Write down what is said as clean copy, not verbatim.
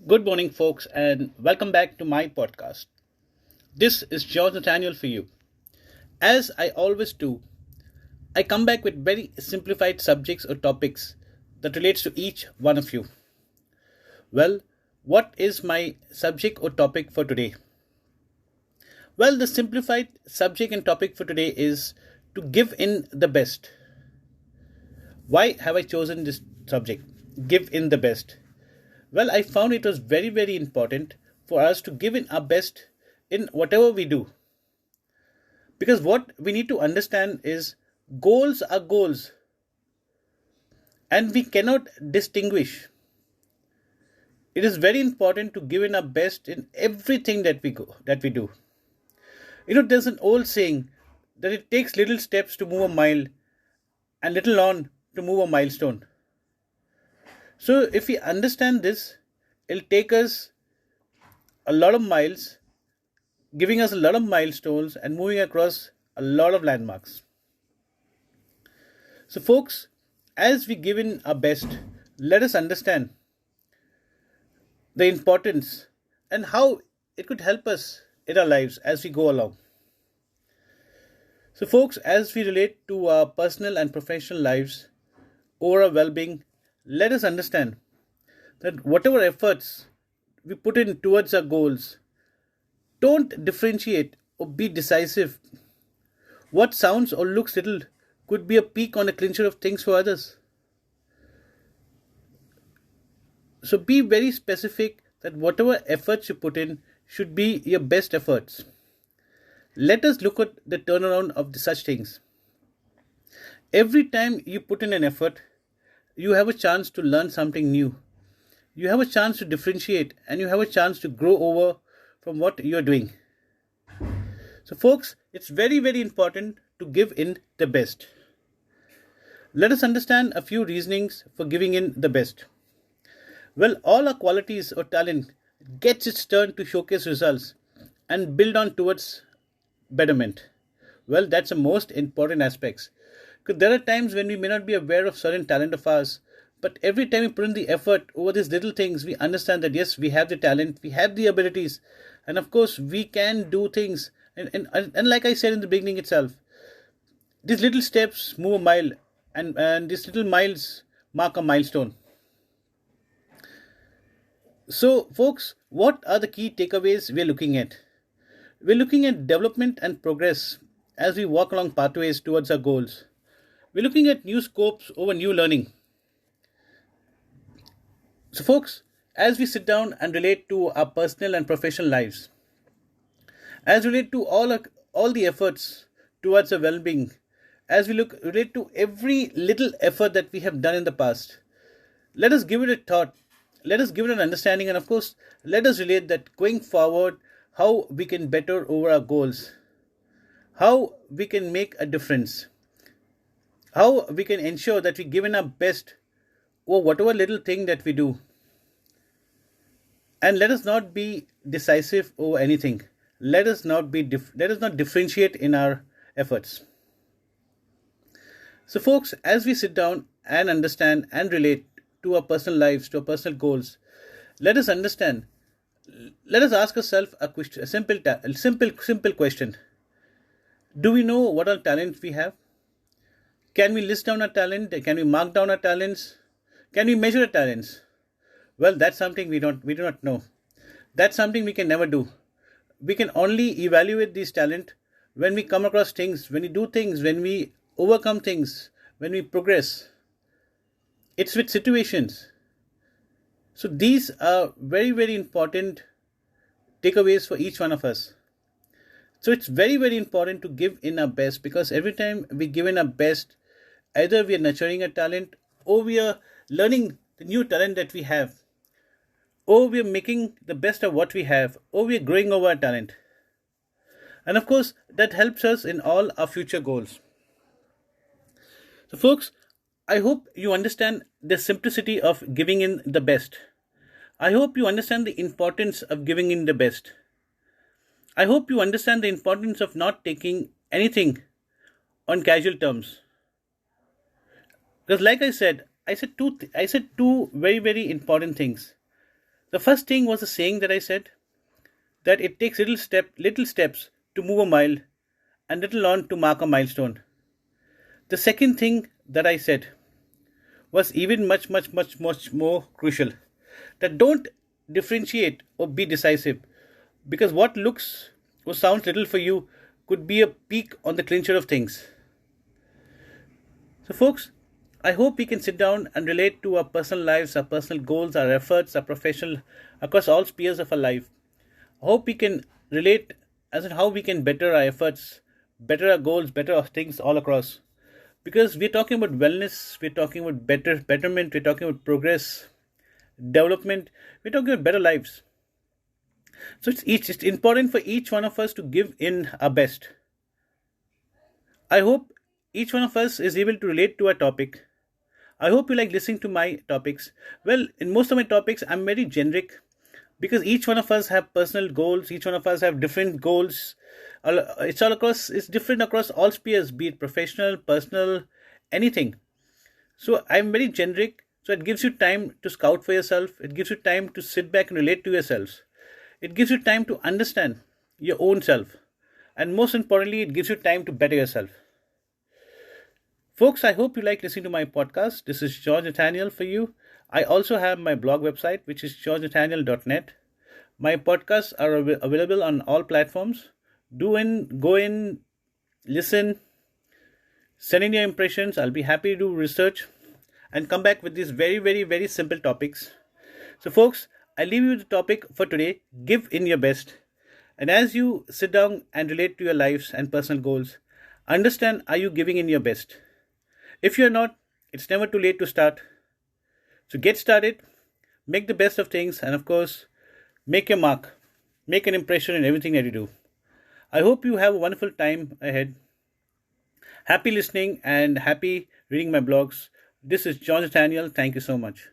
Good morning, folks, and welcome back to my podcast. This is George Nathaniel for you. As I always do, I come back with very simplified subjects or topics that relates to each one of you. Well, what is my subject or topic for today? Well, the simplified subject and topic for today is to give in the best. Why have I chosen this subject? Give in the best. Well, I found it was very, very important for us to give in our best in whatever we do. Because what we need to understand is goals are goals and we cannot distinguish. It is very important to give in our best in everything that we do. There's an old saying that it takes little steps to move a mile and little on to move a milestone. So if we understand this, it'll take us a lot of miles, giving us a lot of milestones and moving across a lot of landmarks. So folks, as we give in our best, let us understand the importance and how it could help us in our lives as we go along. So folks, as we relate to our personal and professional lives or our well-being, let us understand that whatever efforts we put in towards our goals, don't differentiate or be decisive. What sounds or looks little could be a peak on a clincher of things for others. So be very specific that whatever efforts you put in should be your best efforts. Let us look at the turnaround of such things. Every time you put in an effort, you have a chance to learn something new. You have a chance to differentiate and you have a chance to grow over from what you're doing. So, folks, it's very, very important to give in the best. Let us understand a few reasonings for giving in the best. Well, all our qualities or talent gets its turn to showcase results and build on towards betterment. Well, that's the most important aspects. Because there are times when we may not be aware of certain talent of ours, but every time we put in the effort over these little things, we understand that yes, we have the talent, we have the abilities, and of course, we can do things. And like I said in the beginning itself, these little steps move a mile, and these little miles mark a milestone. So, folks, what are the key takeaways we're looking at? We're looking at development and progress as we walk along pathways towards our goals. We're looking at new scopes over new learning. So, folks, as we sit down and relate to our personal and professional lives, as relate to all the efforts towards our well-being, as we relate to every little effort that we have done in the past, let us give it a thought. Let us give it an understanding, and of course, let us relate that going forward, how we can better over our goals, how we can make a difference, how we can ensure that we give in our best over whatever little thing that we do. And let us not be decisive over anything. Let us not differentiate in our efforts. So, folks, as we sit down and understand and relate to our personal lives, to our personal goals, let us understand. Let us ask ourselves a question, simple question. Do we know what our talents we have? Can we list down our talent? Can we mark down our talents? Can we measure our talents? Well, that's something we do not know. That's something we can never do. We can only evaluate these talent when we come across things, when we do things, when we overcome things, when we progress. It's with situations. So these are very, very important takeaways for each one of us. So it's very, very important to give in our best, because every time we give in our best, either we are nurturing a talent or we are learning the new talent that we have, or we are making the best of what we have, or we are growing over our talent. And of course, that helps us in all our future goals. So, folks, I hope you understand the simplicity of giving in the best. I hope you understand the importance of giving in the best. I hope you understand the importance of not taking anything on casual terms. Because, like I said two very, very important things. The first thing was the saying that I said, that it takes little steps to move a mile and little on to mark a milestone. The second thing that I said was even much more crucial, that don't differentiate or be decisive, because what looks or sounds little for you could be a peak on the clincher of things. So, folks, I hope we can sit down and relate to our personal lives, our personal goals, our efforts, our professional, across all spheres of our life. I hope we can relate as in how we can better our efforts, better our goals, better our things all across. Because we're talking about wellness, we're talking about betterment, we're talking about progress, development, we're talking about better lives. So it's important for each one of us to give in our best. I hope each one of us is able to relate to our topic. I hope you like listening to my topics. Well, in most of my topics, I'm very generic because each one of us have personal goals. Each one of us have different goals. It's all across. It's different across all spheres, be it professional, personal, anything. So I'm very generic. So it gives you time to scout for yourself. It gives you time to sit back and relate to yourselves. It gives you time to understand your own self. And most importantly, it gives you time to better yourself. Folks, I hope you like listening to my podcast. This is George Nathaniel for you. I also have my blog website, which is georgenathaniel.net. My podcasts are available on all platforms. Go in, listen, send in your impressions. I'll be happy to do research and come back with these very simple topics. So, folks, I leave you the topic for today. Give in your best. And as you sit down and relate to your lives and personal goals, understand, are you giving in your best? If you're not, it's never too late to start. So get started, make the best of things, and of course, make your mark. Make an impression in everything that you do. I hope you have a wonderful time ahead. Happy listening and happy reading my blogs. This is John Nathaniel. Thank you so much.